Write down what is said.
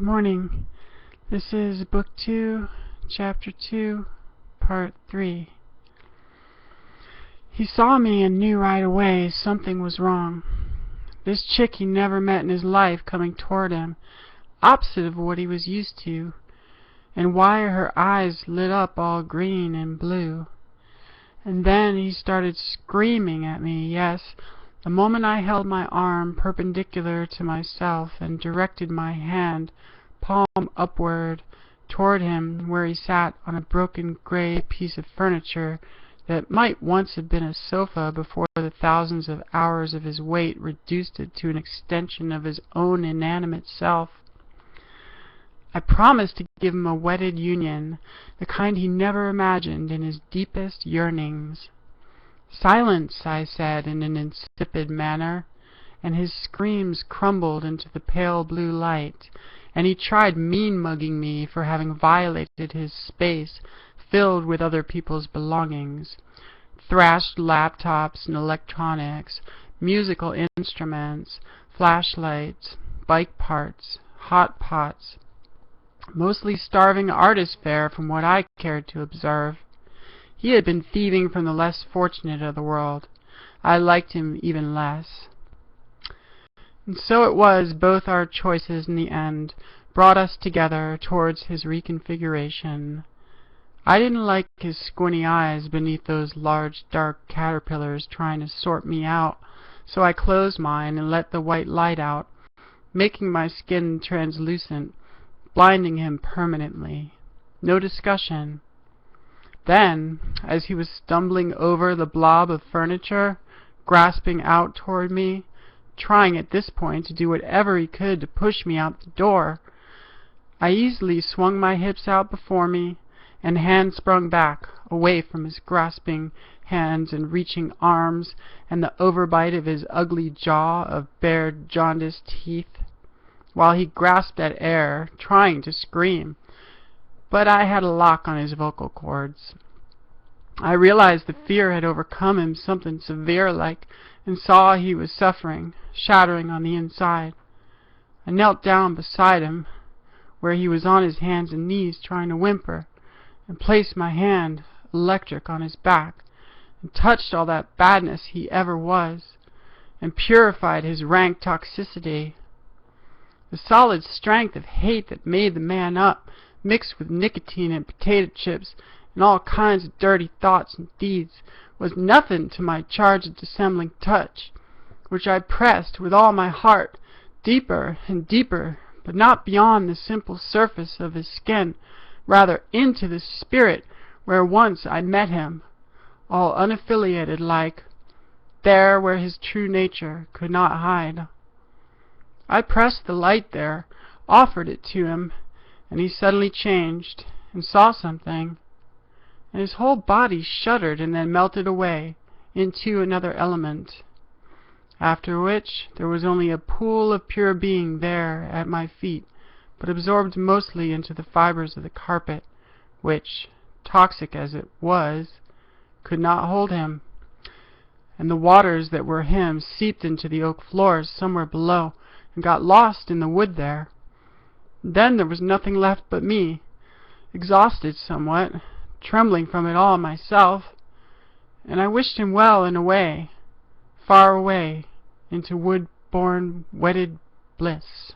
Good morning. This is Book 2, Chapter 2, Part 3. He saw me and knew right away something was wrong. This chick he never met in his life coming toward him, opposite of what he was used to, and why her eyes lit up all green and blue. And then he started screaming at me, yes, the moment I held my arm perpendicular to myself and directed my hand palm upward toward him where he sat on a broken gray piece of furniture that might once have been a sofa before the thousands of hours of his weight reduced it to an extension of his own inanimate self. I promised to give him a wedded union, the kind he never imagined in his deepest yearnings. "Silence," I said in an insipid manner, and his screams crumbled into the pale blue light, and he tried mean-mugging me for having violated his space filled with other people's belongings. Thrashed laptops and electronics, musical instruments, flashlights, bike parts, hot pots. Mostly starving artist fare from what I cared to observe. He had been thieving from the less fortunate of the world. I liked him even less. And so it was both our choices in the end brought us together towards his reconfiguration. I didn't like his squinty eyes beneath those large dark caterpillars trying to sort me out, so I closed mine and let the white light out, making my skin translucent, blinding him permanently. No discussion. Then, as he was stumbling over the blob of furniture, grasping out toward me, trying at this point to do whatever he could to push me out the door, I easily swung my hips out before me, and hand sprung back, away from his grasping hands and reaching arms, and the overbite of his ugly jaw of bared, jaundiced teeth, while he grasped at air, trying to scream. But I had a lock on his vocal cords. I realized the fear had overcome him, something severe-like, and saw he was suffering, shattering on the inside. I knelt down beside him, where he was on his hands and knees trying to whimper, and placed my hand, electric, on his back, and touched all that badness he ever was, and purified his rank toxicity. The solid strength of hate that made the man up, mixed with nicotine and potato chips and all kinds of dirty thoughts and deeds, was nothing to my charge of dissembling touch, which I pressed with all my heart, deeper and deeper, but not beyond the simple surface of his skin, rather into the spirit where once I met him, all unaffiliated like, there where his true nature could not hide. I pressed the light there, offered it to him, and he suddenly changed, and saw something, and his whole body shuddered and then melted away into another element, after which there was only a pool of pure being there at my feet, but absorbed mostly into the fibers of the carpet, which, toxic as it was, could not hold him, and the waters that were him seeped into the oak floors somewhere below and got lost in the wood there. Then there was nothing left but me, exhausted somewhat, trembling from it all myself, and I wished him well in a way, far away into wood-born wedded bliss.